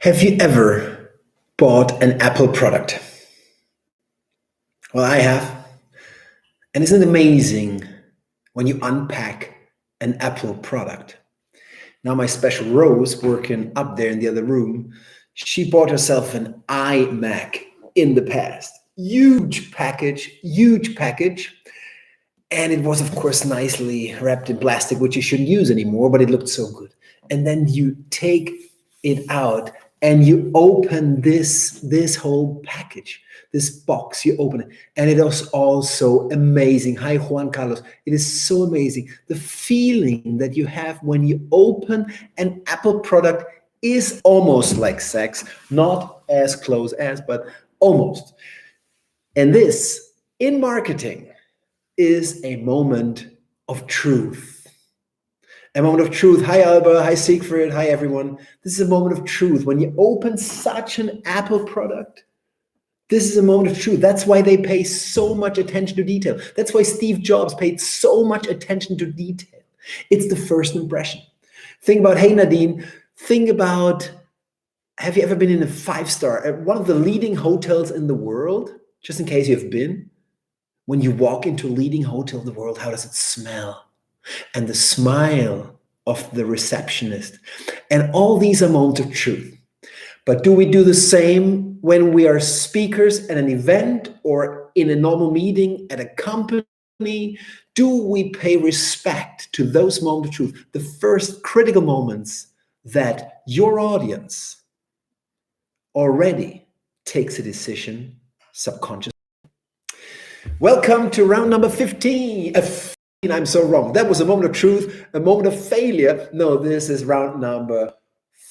Have you ever bought an Apple product? Well, I have. And isn't it amazing when you unpack an Apple product? Now, my special Rose, working up there in the other room, she bought herself an iMac in the past. Huge package, huge package. And it was, of course, nicely wrapped in plastic, which you shouldn't use anymore, but it looked so good. And then you take it out and you open this whole package, this box, you open it. And it is also amazing. Hi, Juan Carlos. It is so amazing. The feeling that you have when you open an Apple product is almost like sex, not as close as, but almost. And this, in marketing, is a moment of truth. A moment of truth. Hi, Alba. Hi, Siegfried. Hi, everyone. This is a moment of truth. When you open such an Apple product, this is a moment of truth. That's why they pay so much attention to detail. That's why Steve Jobs paid so much attention to detail. It's the first impression. Think about, hey, Nadine, think about, have you ever been in a five-star, at one of the leading hotels in the world? Just in case you've been. When you walk into a leading hotel in the world, how does it smell? And the smile of the receptionist. And all these are moments of truth. But do we do the same when we are speakers at an event or in a normal meeting at a company? Do we pay respect to those moments of truth? The first critical moments that your audience already takes a decision subconsciously. Welcome to round number 15. I'm so wrong. That was a moment of truth, a moment of failure. No, this is round number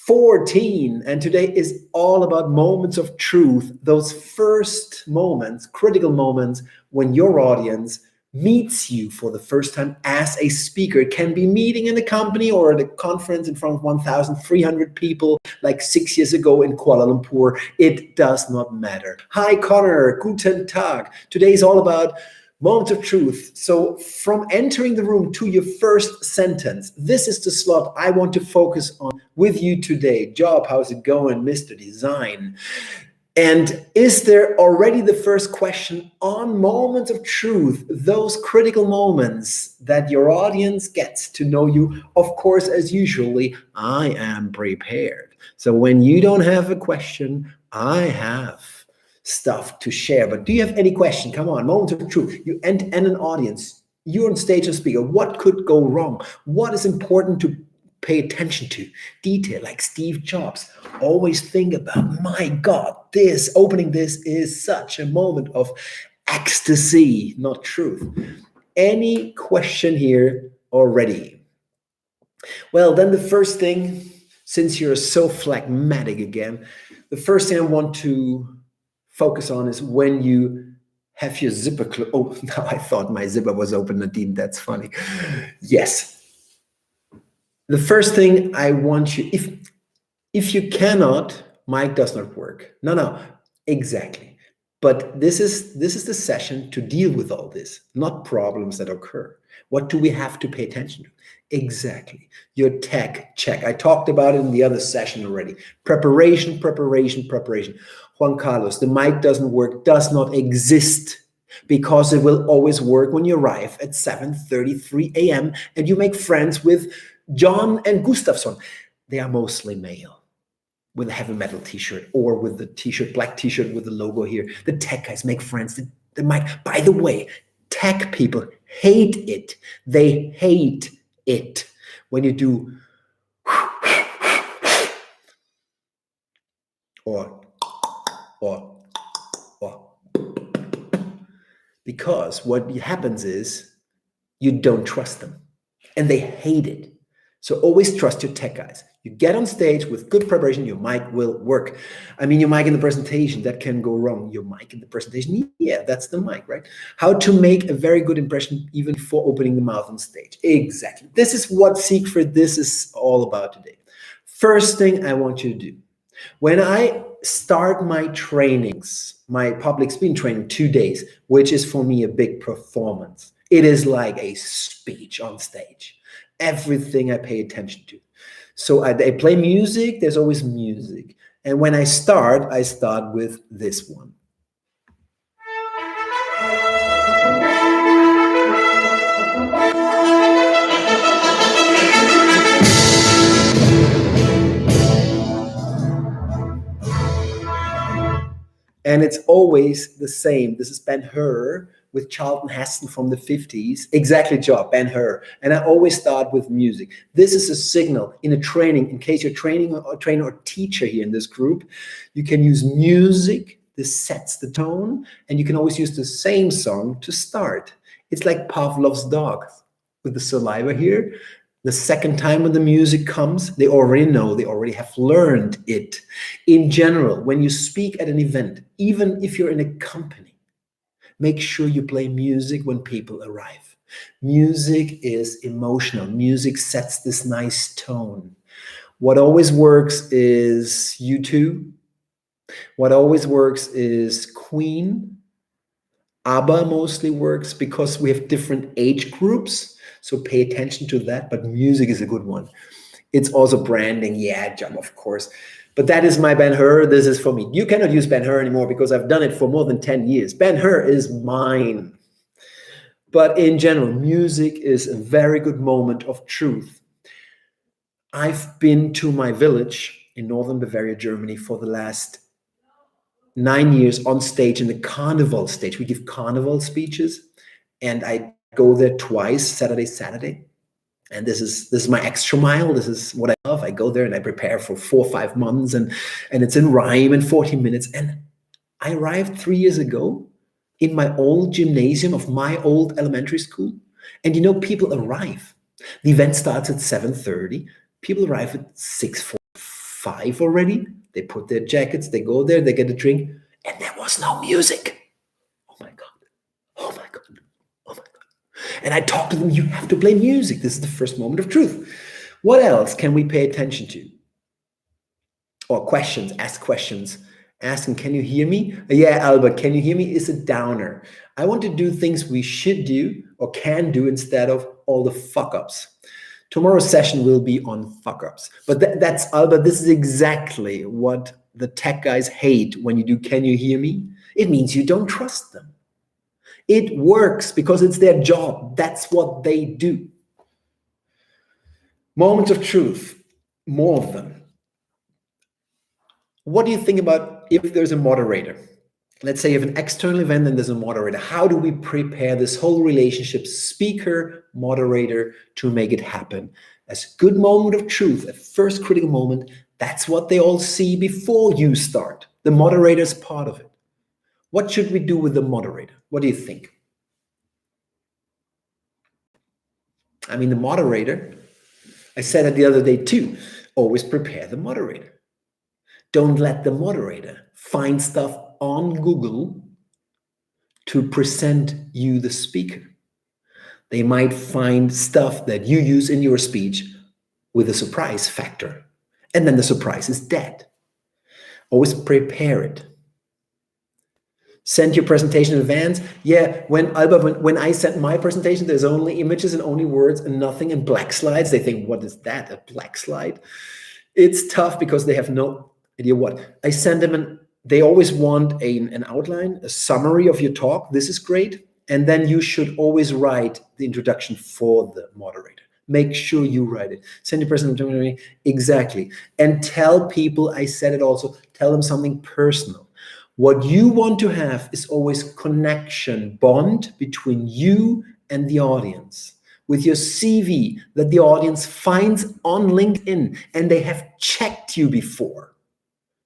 14. And today is all about moments of truth. Those first moments, critical moments, when your audience meets you for the first time as a speaker. It can be meeting in a company or at a conference in front of 1,300 people like 6 years ago in Kuala Lumpur. It does not matter. Hi, Connor. Guten Tag. Today is all about moments of truth. So from entering the room to your first sentence, this is the slot I want to focus on with you today. Job, how's it going, Mr. Design? And is there already the first question on moments of truth, those critical moments that your audience gets to know you? Of course, as usually, I am prepared. So when you don't have a question, I have stuff to share. But do you have any question? Come on, moments of truth. You and an audience. You're on stage as speaker. What could go wrong? What is important to pay attention to? Detail, like Steve Jobs. Always think about, my God, opening this is such a moment of ecstasy, not truth. Any question here already? Well, then the first thing, since you're so phlegmatic again, the first thing I want to focus on is when you have your zipper closed. Oh, now I thought my zipper was open, Nadine. That's funny. Yes. The first thing I want you, if you cannot, mic does not work. No, exactly. But this is the session to deal with all this, not problems that occur. What do we have to pay attention to? Exactly. Your tech check. I talked about it in the other session already. Preparation. Juan Carlos, the mic doesn't work, does not exist, because it will always work when you arrive at 7:33 a.m. and you make friends with John and Gustafsson. They are mostly male, with a heavy metal t-shirt or with the t-shirt, black t-shirt with the logo here. The tech guys make friends. The mic. By the way, tech people hate it. They hate it when you do or because what happens is you don't trust them and they hate it. So always trust your tech guys. You get on stage with good preparation, your mic will work. I mean, your mic in the presentation, that can go wrong. Your mic in the presentation, yeah, that's the mic, right? How to make a very good impression even before opening the mouth on stage. Exactly. This is what Siegfried, this is all about today. First thing I want you to do, when I start my trainings, my public speaking training, 2 days, which is for me a big performance. It is like a speech on stage. Everything I pay attention to. So I play music, there's always music. And when I start with this one. And it's always the same. This is Ben-Hur with Charlton Heston from the 50s. Exactly, job, Ben-Hur. And I always start with music. This is a signal in a training, in case you're training or trainer or teacher here in this group, you can use music. This sets the tone. And you can always use the same song to start. It's like Pavlov's dog with the saliva here. The second time when the music comes, they already know, they already have learned it. In general, when you speak at an event, even if you're in a company, make sure you play music when people arrive. Music is emotional. Music sets this nice tone. What always works is U2. What always works is Queen. ABBA mostly works because we have different age groups. So pay attention to that, but music is a good one. It's also branding, yeah, Jump, of course. But that is my Ben-Hur, this is for me. You cannot use Ben-Hur anymore because I've done it for more than 10 years. Ben-Hur is mine. But in general, music is a very good moment of truth. I've been to my village in northern Bavaria, Germany for the last 9 years on stage in the carnival stage. We give carnival speeches and I go there twice, Saturday. And this is my extra mile. This is what I love. I go there and I prepare for 4 or 5 months and it's in rhyme in 40 minutes. And I arrived 3 years ago in my old gymnasium of my old elementary school. And people arrive. The event starts at 7:30. People arrive at 6:45 already. They put their jackets, they go there, they get a drink, and there was no music. Oh my God. Oh my God. Oh my God. And I talked to them, you have to play music. This is the first moment of truth. What else can we pay attention to? Or questions, ask questions. Asking, can you hear me? Yeah, Albert, can you hear me? Is a downer. I want to do things we should do or can do instead of all the fuck-ups. Tomorrow's session will be on fuck-ups. But that's, Albert, this is exactly what the tech guys hate when you do can you hear me? It means you don't trust them. It works because it's their job. That's what they do. Moments of truth, more of them. What do you think about if there's a moderator? Let's say you have an external event and there's a moderator. How do we prepare this whole relationship, speaker, moderator, to make it happen? As a good moment of truth, a first critical moment, that's what they all see before you start. The moderator is part of it. What should we do with the moderator? What do you think? I mean, the moderator, I said it the other day too, always prepare the moderator. Don't let the moderator find stuff on Google to present you the speaker. They might find stuff that you use in your speech with a surprise factor. And then the surprise is dead. Always prepare it. Send your presentation in advance. Yeah, when I sent my presentation, there's only images and only words and nothing in black slides. They think, what is that, a black slide? It's tough because they have no idea what. I send them they always want an outline, a summary of your talk. This is great. And then you should always write the introduction for the moderator. Make sure you write it. Send your presentation, exactly. And tell people, I said it also, tell them something personal. What you want to have is always connection, bond between you and the audience. With your CV that the audience finds on LinkedIn and they have checked you before.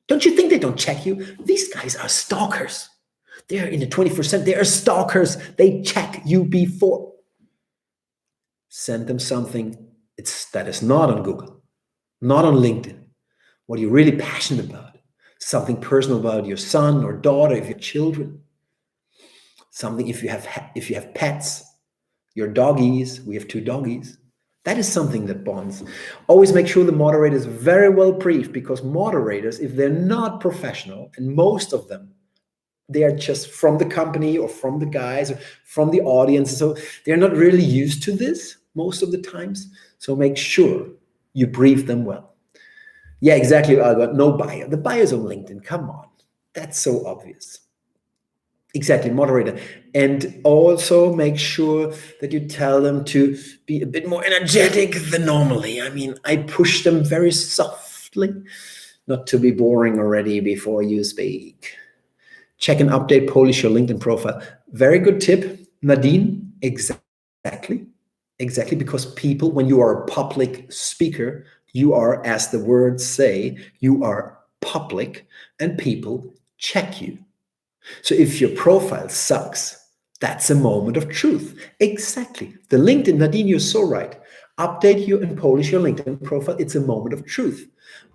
Don't you think they don't check you? These guys are stalkers. They're in the 21st. They are stalkers. They check you before. Send them something that is not on Google, not on LinkedIn. What are you really passionate about? Something personal about your son or daughter, if you have children. Something if you have pets, your doggies. We have 2 doggies. That is something that bonds. Always make sure the moderator is very well briefed, because moderators, if they're not professional, and most of them, they are just from the company or from the guys or from the audience. So they're not really used to this most of the times. So make sure you brief them well. Yeah, exactly, Albert. No bio. The bio is on LinkedIn. Come on. That's so obvious. Exactly, moderator. And also make sure that you tell them to be a bit more energetic than normally. I mean, I push them very softly, not to be boring already before you speak. Check and update, polish your LinkedIn profile. Very good tip, Nadine. Exactly. Exactly, because people, when you are a public speaker, you are, as the words say, you are public, and people check you. So if your profile sucks, that's a moment of truth. Exactly. The LinkedIn, Nadine, you're so right. Update you and polish your LinkedIn profile. It's a moment of truth.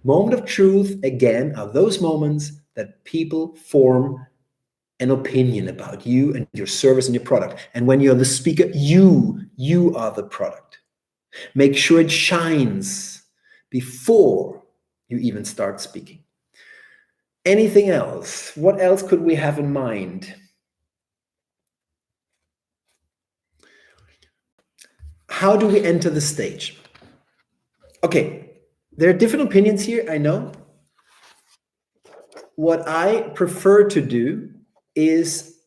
Moment of truth, again, are those moments that people form an opinion about you and your service and your product. And when you're the speaker, you are the product. Make sure it shines before you even start speaking. Anything else? What else could we have in mind? How do we enter the stage? Okay, there are different opinions here, I know. What I prefer to do is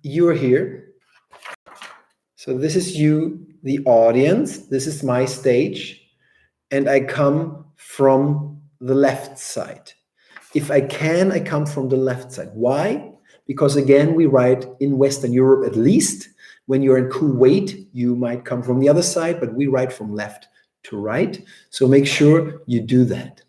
you're here. So this is you, the audience. This is my stage. And I come from the left side. If I can, I come from the left side. Why? Because again, we write in Western Europe at least. When you're in Kuwait, you might come from the other side, but we write from left to right. So make sure you do that.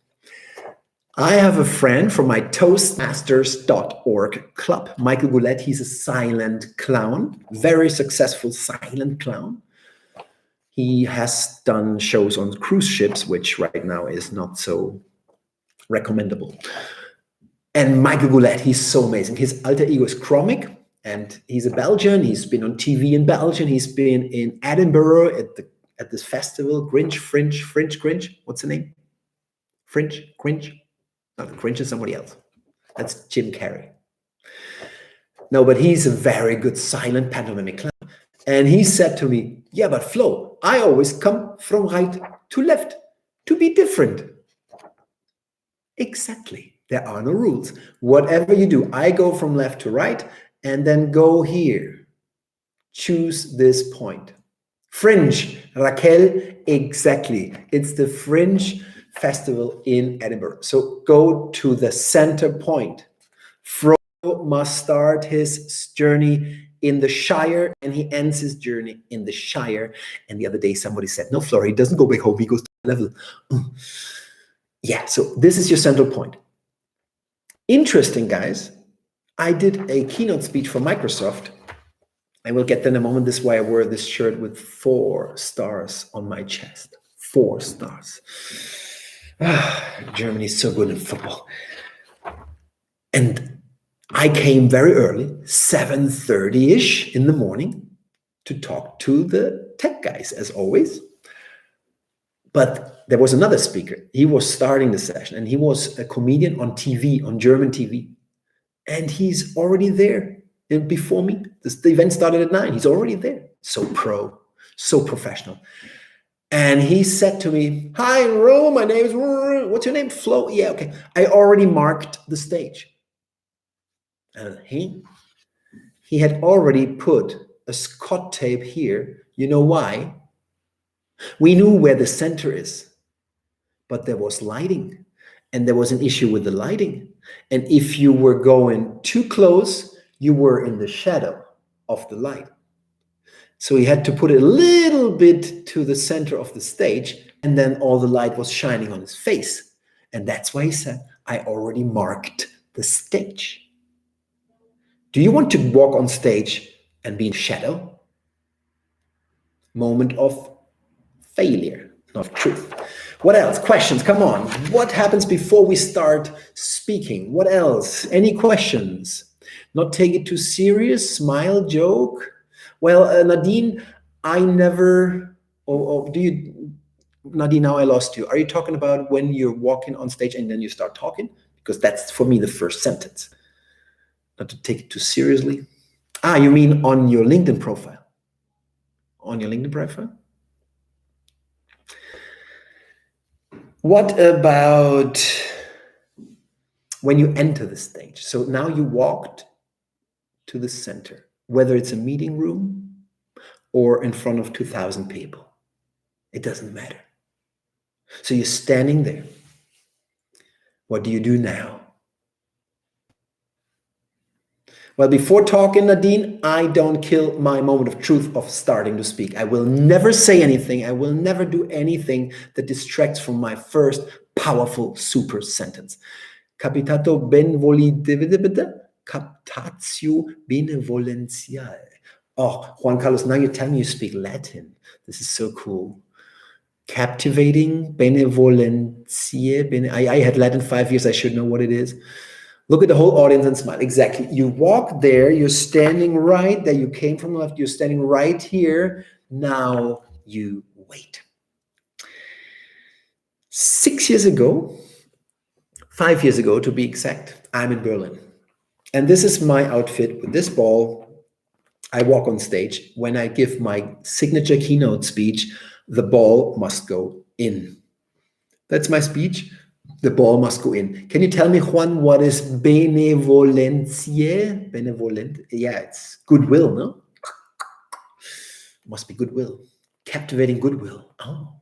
I have a friend from my Toastmasters.org club, Michael Goulet. He's a silent clown, very successful silent clown. He has done shows on cruise ships, which right now is not so recommendable. And Michael Goulet, he's so amazing. His alter ego is Chromic, and he's a Belgian. He's been on TV in Belgium. He's been in Edinburgh at this festival, Grinch. What's the name? Grinch? No, Grinch is somebody else. That's Jim Carrey. No, but he's a very good silent pantomimic clown. And he said to me, yeah, but Flo, I always come from right to left to be different. Exactly. There are no rules. Whatever you do, I go from left to right and then go here. Choose this point. Fringe, Raquel, exactly. It's the Fringe Festival in Edinburgh. So go to the center point. Fro must start his journey in the Shire and he ends his journey in the Shire. And the other day somebody said, no, Flora, he doesn't go back home, he goes to the level. Yeah, so this is your central point. Interesting, guys. I did a keynote speech for Microsoft. I will get there in a moment. This is why I wore this shirt with 4 stars on my chest. 4 stars. Germany is so good in football. And I came very early, 7:30-ish in the morning, to talk to the tech guys, as always. But there was another speaker. He was starting the session, and he was a comedian on TV, on German TV. And he's already there before me. The event started at 9. He's already there. So pro, so professional. And he said to me, hi, Ro, my name is, what's your name? Flo? Yeah, okay. I already marked the stage. And he had already put a Scott tape here. You know why? We knew where the center is, but there was lighting. And there was an issue with the lighting. And if you were going too close, you were in the shadow of the light. So he had to put it a little bit to the center of the stage, and then all the light was shining on his face. And that's why he said, I already marked the stage. Do you want to walk on stage and be in shadow? Moment of failure, not truth. What else? Questions? Come on. What happens before we start speaking? What else? Any questions? Not take it too serious. Smile, joke. Well, Nadine, I never. Do you, Nadine? Now I lost you. Are you talking about when you're walking on stage and then you start talking? Because that's for me the first sentence. Not to take it too seriously. You mean on your LinkedIn profile? On your LinkedIn profile? What about when you enter the stage? So now you walked to the center, whether it's a meeting room or in front of 2,000 people. It doesn't matter. So you're standing there. What do you do now? Well, before talking, Nadine, I don't kill my moment of truth of starting to speak. I will never say anything. I will never do anything that distracts from my first powerful super sentence. Capitato captatio benevolential. Oh, Juan Carlos, now you're telling me you speak Latin. This is so cool. Captivating, benevolentiae. I had Latin 5 years. I should know what it is. Look at the whole audience and smile. Exactly. You walk there. You're standing right there. You came from the left. You're standing right here. Now you wait. 6 years ago, 5 years ago to be exact, I'm in Berlin. And this is my outfit with this ball. I walk on stage. When I give my signature keynote speech, the ball must go in. That's my speech. The ball must go in. Can you tell me, Juan, what is benevolentiae? Benevolent? Yeah, it's goodwill, no? Must be goodwill. Captivating goodwill. Oh.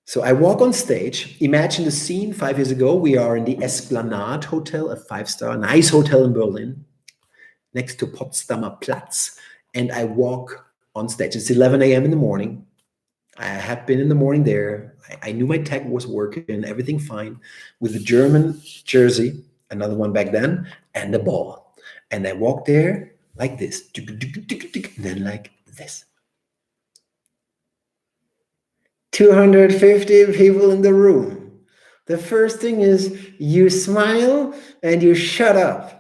So I walk on stage. Imagine the scene 5 years ago. We are in the Esplanade Hotel, a 5-star, nice hotel in Berlin, next to Potsdamer Platz. And I walk on stage. It's 11 a.m. in the morning. I had been in the morning there. I knew my tech was working, everything fine, with the German jersey, another one back then, and the ball. And I walked there like this, and then like this. 250 people in the room. The first thing is you smile and you shut up.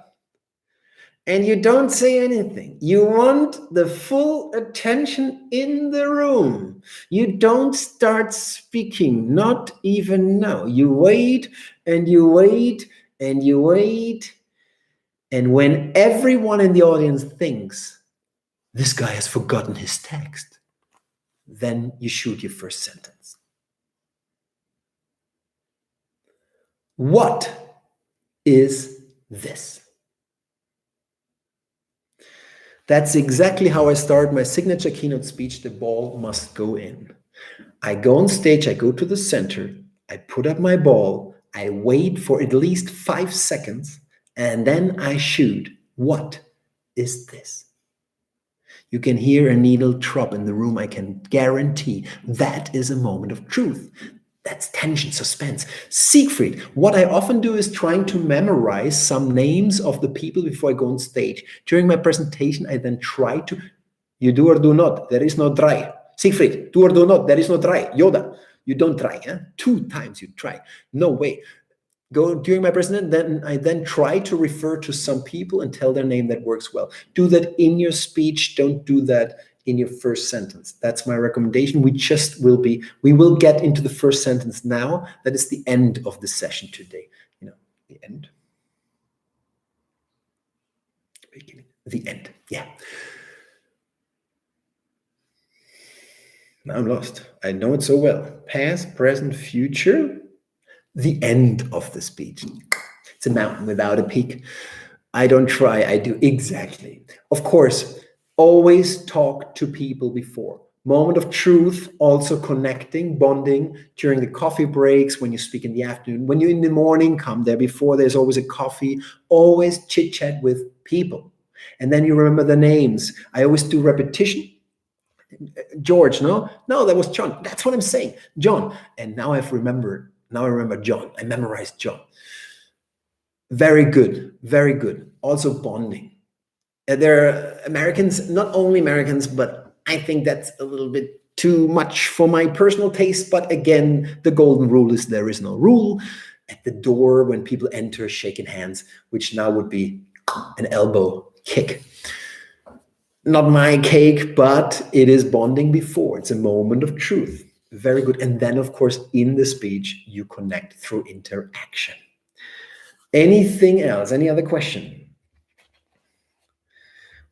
And you don't say anything. You want the full attention in the room. You don't start speaking, not even now. You wait and you wait and you wait. And when everyone in the audience thinks this guy has forgotten his text, then you shoot your first sentence. What is this? That's exactly how I start my signature keynote speech. The ball must go in. I go on stage, I go to the center, I put up my ball, I wait for at least 5 seconds, and then I shoot. What is this? You can hear a needle drop in the room. I can guarantee that is a moment of truth. That's tension, suspense. Siegfried, what I often do is trying to memorize some names of the people before I go on stage. During my presentation, I then try to, you do or do not, there is no try. Siegfried, do or do not, there is no try. Yoda, you don't try. 2 times you try. No way. Go during my presentation, then I try to refer to some people and tell their name. That works well. Do that in your speech. Don't do that in your first sentence. That's my recommendation. We will get into the first sentence now. That is the end of the session today. The end. Beginning. The end. Yeah. Now I'm lost. I know it so well. Past, present, future. The end of the speech. It's a mountain without a peak. I don't try, I do. Exactly. Of course, always talk to people before. Moment of truth, also connecting, bonding during the coffee breaks, when you speak in the afternoon. When you're in the morning, come there before. There's always a coffee. Always chit chat with people. And then you remember the names. I always do repetition. George, no, that was John. That's what I'm saying, John. And now I remember John. I memorized John. Very good, very good. Also bonding. There are Americans, not only Americans, but I think that's a little bit too much for my personal taste. But again, the golden rule is there is no rule. At the door, when people enter, shaking hands, which now would be an elbow kick. Not my cake, but it is bonding before. It's a moment of truth. Very good. And then, of course, in the speech, you connect through interaction. Anything else? Any other question?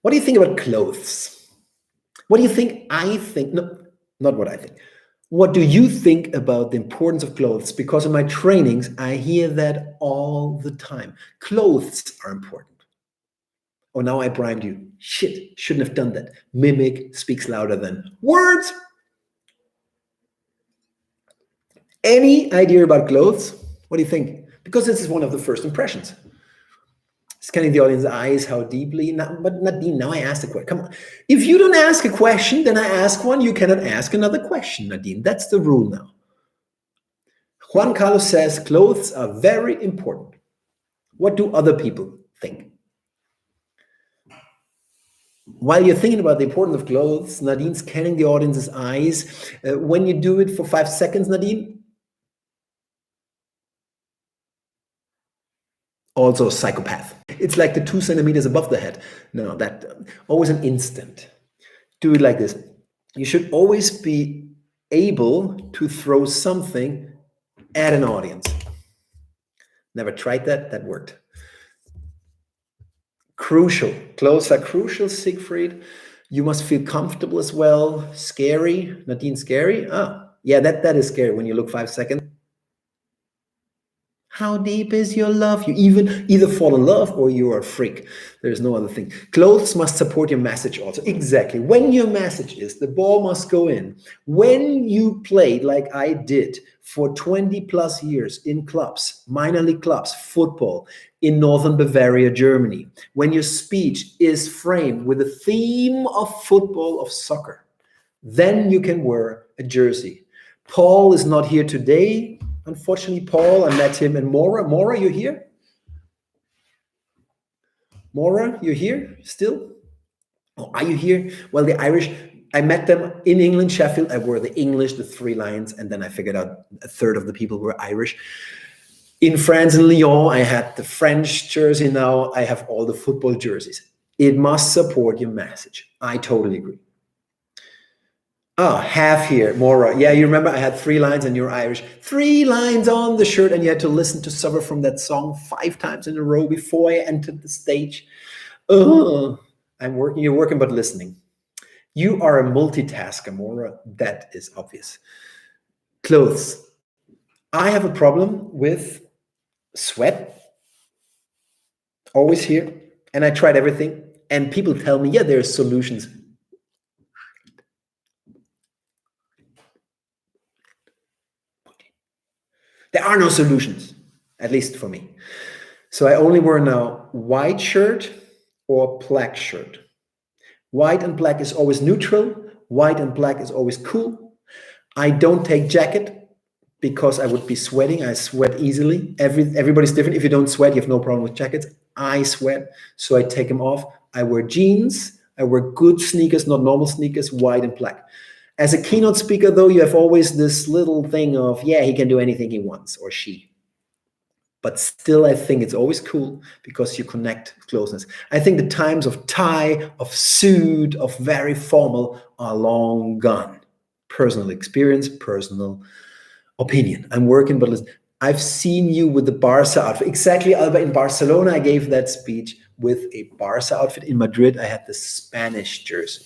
What do you think about clothes? What do you think I think? No, not what I think. What do you think about the importance of clothes? Because in my trainings, I hear that all the time. Clothes are important. Oh, now I primed you. Shit, shouldn't have done that. Mimic speaks louder than words. Any idea about clothes? What do you think? Because this is one of the first impressions. Scanning the audience's eyes, how deeply. Now, but Nadine, now I asked a question. Come on. If you don't ask a question, then I ask one. You cannot ask another question, Nadine. That's the rule now. Juan Carlos says clothes are very important. What do other people think? While you're thinking about the importance of clothes, Nadine's scanning the audience's eyes. When you do it for 5 seconds, Nadine, also a psychopath. It's like the 2 centimeters above the head. No, that always an instant. Do it like this. You should always be able to throw something at an audience. Never tried that. That worked. Crucial. Clothes are crucial, Siegfried. You must feel comfortable as well. Scary. Nadine, scary? Ah, yeah, that is scary when you look 5 seconds. How deep is your love? You either fall in love or you are a freak. There's no other thing. Clothes must support your message also. Exactly. When your message is the ball must go in. When you played like I did for 20 plus years in clubs, minor league clubs, football in Northern Bavaria, Germany, when your speech is framed with the theme of football, of soccer, then you can wear a jersey. Paul is not here today. Unfortunately, Paul, I met him in Mora. Mora, you here? Mora, you're here still? Oh, are you here? Well, the Irish, I met them in England, Sheffield. I wore the English, the 3 lions, and then I figured out a third of the people were Irish. In France and Lyon, I had the French jersey. Now I have all the football jerseys. It must support your message. I totally agree. Half here, Mora. Yeah, you remember I had 3 lines and you're Irish. 3 lines on the shirt, and you had to listen to Suffer from that song 5 times in a row before I entered the stage. I'm working, you're working, but listening. You are a multitasker, Mora. That is obvious. Clothes. I have a problem with sweat. Always here. And I tried everything. And people tell me, yeah, there are solutions. There are no solutions, at least for me. So I only wear now white shirt or black shirt. White and black is always neutral. White and black is always cool. I don't take jacket because I would be sweating. I sweat easily. Everybody's different. If you don't sweat, you have no problem with jackets. I sweat, so I take them off. I wear jeans. I wear good sneakers, not normal sneakers, white and black. As a keynote speaker, though, you have always this little thing of, yeah, he can do anything he wants, or she. But still, I think it's always cool because you connect closeness. I think the times of tie, of suit, of very formal are long gone. Personal experience, personal opinion. I'm working, but listen, I've seen you with the Barca outfit. Exactly, Alba, in Barcelona, I gave that speech with a Barca outfit. In Madrid, I had the Spanish jersey.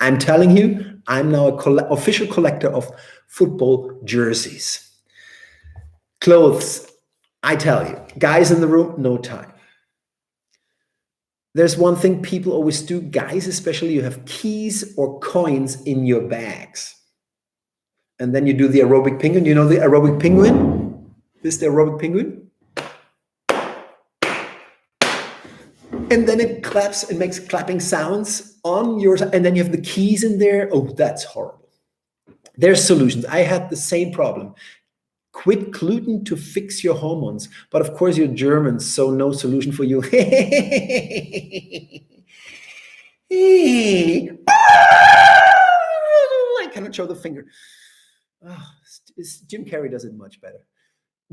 I'm telling you, I'm now an official collector of football jerseys. Clothes, I tell you, guys in the room, no time. There's one thing people always do, guys especially, you have keys or coins in your bags. And then you do the aerobic penguin. You know the aerobic penguin? This is the aerobic penguin. And then it claps and makes clapping sounds on yours. And then you have the keys in there. Oh, that's horrible. There's solutions. I had the same problem. Quit gluten to fix your hormones. But of course, you're German, so no solution for you. I cannot show the finger. Jim Carrey does it much better.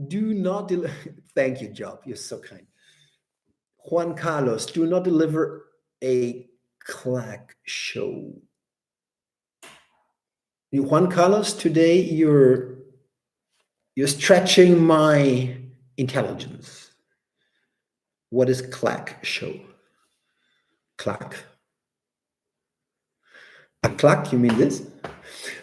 Do not thank you, Job. You're so kind. Juan Carlos, do not deliver a clack show. Juan Carlos, today you're stretching my intelligence. What is clack show? Clack. A clack, you mean this?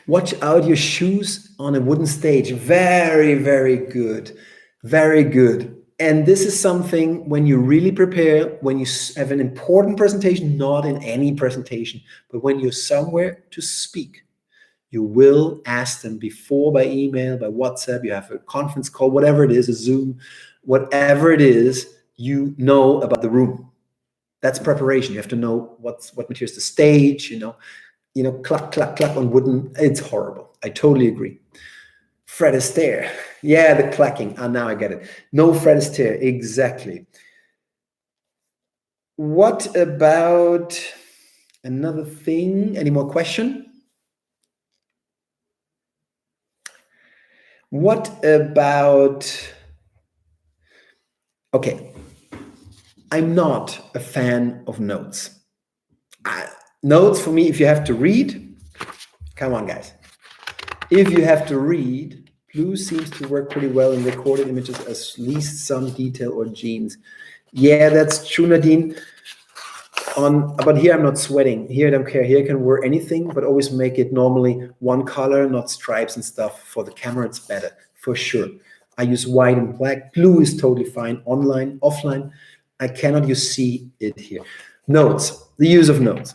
Watch out your shoes on a wooden stage. Very, very good. Very good. And this is something when you really prepare, when you have an important presentation, not in any presentation, but when you're somewhere to speak, you will ask them before by email, by WhatsApp, you have a conference call, whatever it is, a Zoom, whatever it is, you know about the room. That's preparation. You have to know what materials, the stage, clack, clack, clack on wooden. It's horrible. I totally agree. Fred Astaire. Yeah, the clacking. Now I get it. No Fred Astaire. Exactly. What about another thing? Any more question? What about... Okay. I'm not a fan of notes. Notes for me, if you have to read, come on, guys. If you have to read, blue seems to work pretty well in recorded images, at least some detail or genes. Yeah, that's true, Nadine. But here I'm not sweating. Here I don't care. Here I can wear anything, but always make it normally one color, not stripes and stuff. For the camera, it's better, for sure. I use white and black. Blue is totally fine. Online, offline, I cannot see it here. Notes, the use of notes.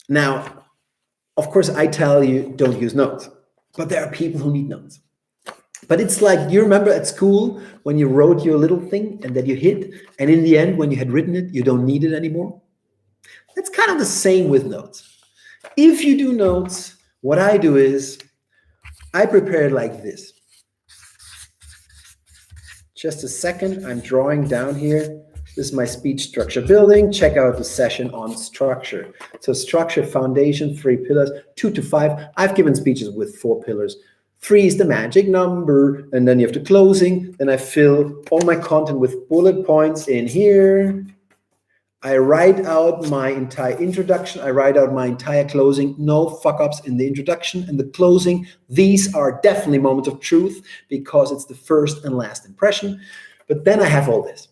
Now, of course, I tell you don't use notes, but there are people who need notes. But it's like, you remember at school when you wrote your little thing and that you hid, and in the end, when you had written it, you don't need it anymore? That's kind of the same with notes. If you do notes, what I do is I prepare it like this. Just a second, I'm drawing down here. This is my speech structure building. Check out the session on structure. So structure, foundation, 3 pillars, 2 to 5. I've given speeches with 4 pillars. 3 is the magic number. And then you have the closing. Then I fill all my content with bullet points in here. I write out my entire introduction. I write out my entire closing. No fuck-ups in the introduction and the closing. These are definitely moments of truth because it's the first and last impression. But then I have all this.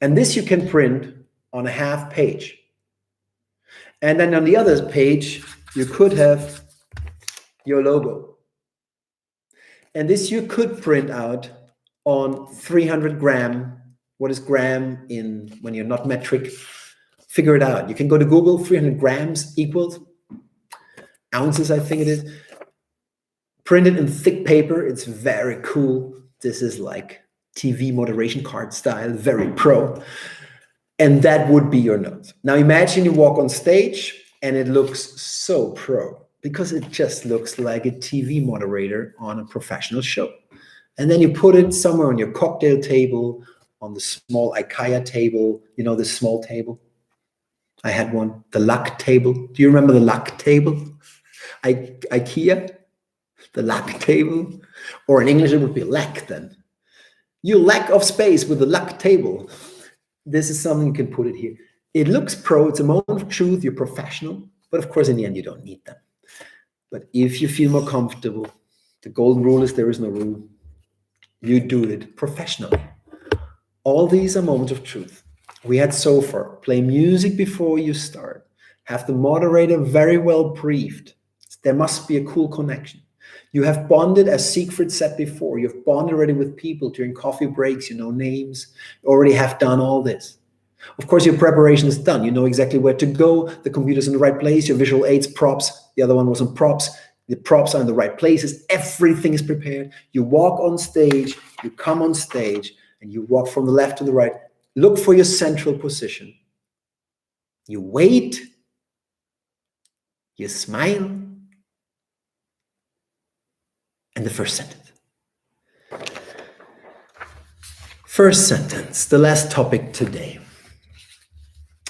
And this you can print on a half page. And then on the other page, you could have your logo. And this you could print out on 300 gram. What is gram in when you're not metric? Figure it out. You can go to Google, 300 grams equals ounces, I think it is. Printed in thick paper. It's very cool. This is like TV moderation card style, very pro. And that would be your notes. Now imagine you walk on stage and it looks so pro because it just looks like a TV moderator on a professional show. And then you put it somewhere on your cocktail table, on the small IKEA table, the small table. I had one, the luck table. Do you remember the luck table? IKEA, the luck table. Or in English, it would be lack then. You lack of space with the luck table. This is something you can put it here. It looks pro, it's a moment of truth, you're professional, but of course in the end you don't need them. But if you feel more comfortable, the golden rule is there is no rule. You do it professionally. All these are moments of truth. We had so far, play music before you start. Have the moderator very well briefed. There must be a cool connection. You have bonded, as Siegfried said before, you've bonded already with people during coffee breaks, you know names, you already have done all this. Of course, your preparation is done. You know exactly where to go. The computer's in the right place, your visual aids, props. The other one was on props. The props are in the right places. Everything is prepared. You walk on stage, you come on stage, and you walk from the left to the right. Look for your central position. You wait. You smile. And the first sentence. First sentence, the last topic today.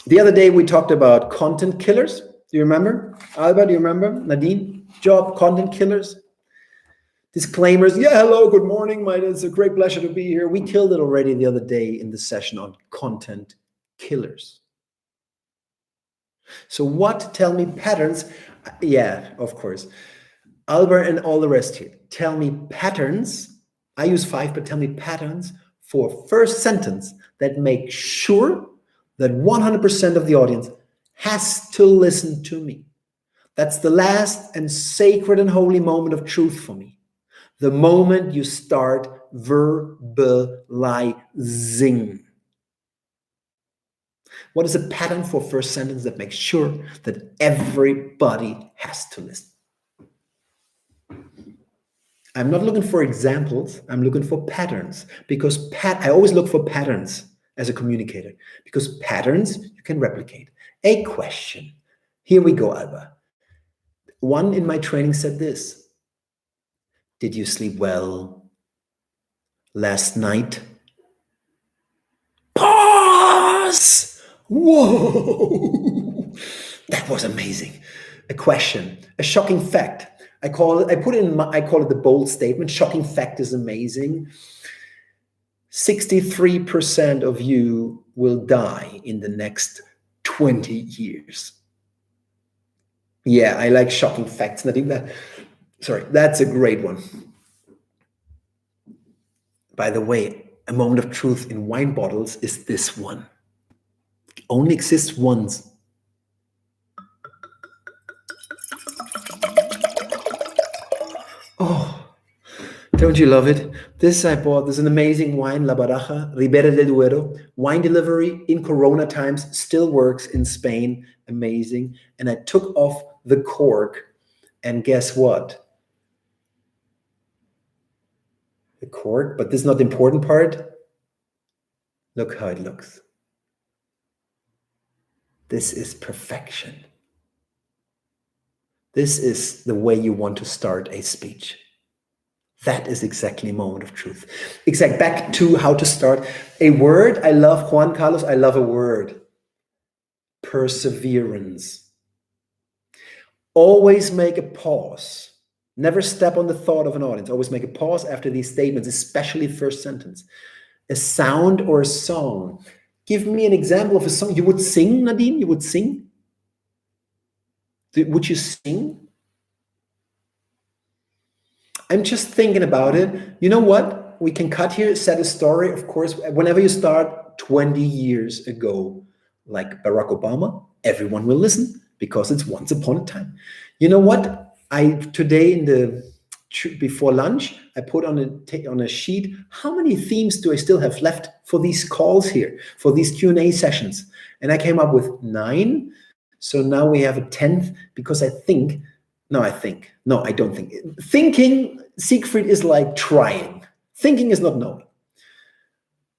The other day we talked about content killers. Do you remember? Albert, do you remember? Nadine? Job, content killers. Disclaimers. Yeah, hello, good morning. It's a great pleasure to be here. We killed it already the other day in the session on content killers. So what? Tell me patterns. Yeah, of course. Albert and all the rest here. Tell me patterns. I use 5, but tell me patterns for first sentence that make sure that 100% of the audience has to listen to me. That's the last and sacred and holy moment of truth for me. The moment you start verbalizing. What is a pattern for first sentence that makes sure that everybody has to listen? I'm not looking for examples. I'm looking for patterns, because I always look for patterns as a communicator, because patterns you can replicate. A question. Here we go, Alba. One in my training said this: did you sleep well last night? Pause! Whoa! That was amazing. A question, a shocking fact. I call it the bold statement. Shocking fact is amazing. 63% of you will die in the next 20 years. Yeah, I like shocking facts. That's a great one. By the way, a moment of truth in wine bottles is this one. It only exists once. Oh, don't you love it? This I bought. This is an amazing wine, La Baraja, Ribera del Duero. Wine delivery in Corona times still works in Spain. Amazing. And I took off the cork, and guess what? The cork, but this is not the important part. Look how it looks. This is perfection. This is the way you want to start a speech. That is exactly a moment of truth. Back to how to start. A word, I love, Juan Carlos, I love a word. Perseverance. Always make a pause. Never step on the thought of an audience. Always make a pause after these statements, especially first sentence. A sound or a song. Give me an example of a song. You would sing, Nadine? You would sing? Would you sing? I'm just thinking about it. You know what? We can cut here, set a story. Of course, whenever you start 20 years ago, like Barack Obama, everyone will listen because it's once upon a time. You know what? Today before lunch, I put on a sheet, how many themes do I still have left for these calls here, for these Q&A sessions? And I came up with 9. So now we have a 10th, because I don't think. Thinking, Siegfried, is like trying. Thinking is not knowing.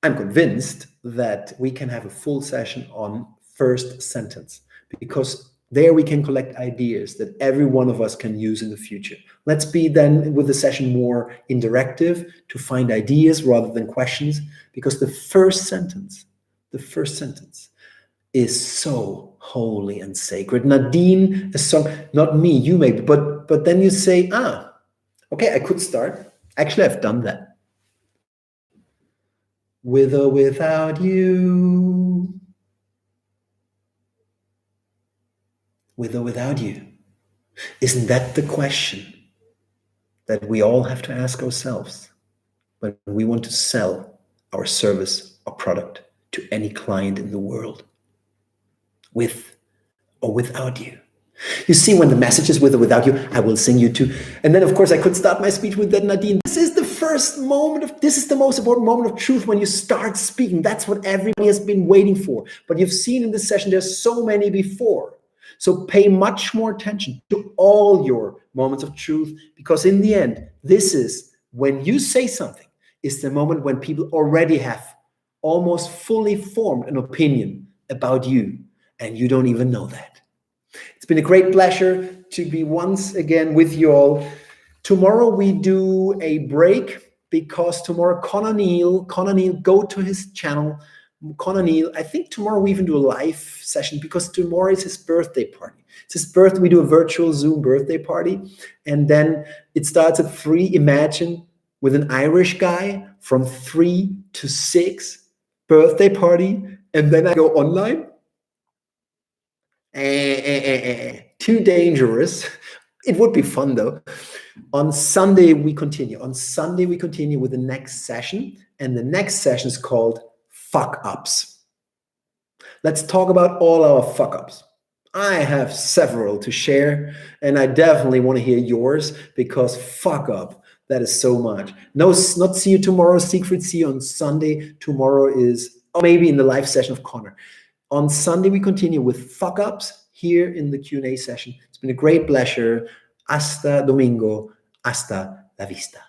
I'm convinced that we can have a full session on first sentence, because there we can collect ideas that every one of us can use in the future. Let's be then with the session more interactive to find ideas rather than questions, because the first sentence is so holy and sacred. Nadine, a song, not me, you maybe, but then you say, okay, I could start. Actually, I've done that. With or without you. With or without you. Isn't that the question that we all have to ask ourselves when we want to sell our service or product to any client in the world? With or without you. You see, when the message is with or without you, I will sing you too. And then, of course, I could start my speech with that, Nadine. This is the most important moment of truth when you start speaking. That's what everybody has been waiting for. But you've seen in this session, there's so many before. So pay much more attention to all your moments of truth, because in the end, this is when you say something, is the moment when people already have almost fully formed an opinion about you, and you don't even know that. It's been a great pleasure to be once again with you all. Tomorrow we do a break, because tomorrow Connor Neal, go to his channel. Connor Neal, I think tomorrow we even do a live session, because tomorrow is his birthday party. It's his birthday. We do a virtual Zoom birthday party. And then it starts at 3. Imagine, with an Irish guy, from 3 to 6, birthday party. And then I go online. Too dangerous. It would be fun though. On Sunday we continue. With the next session, and the next session is called Fuck Ups. Let's talk about all our fuck ups. I have several to share, and I definitely want to hear yours because fuck up. That is so much. No, not see you tomorrow, Siegfried. See you on Sunday. Tomorrow is, or maybe in the live session of Connor. On Sunday, we continue with fuck ups here in the Q&A session. It's been a great pleasure. Hasta domingo. Hasta la vista.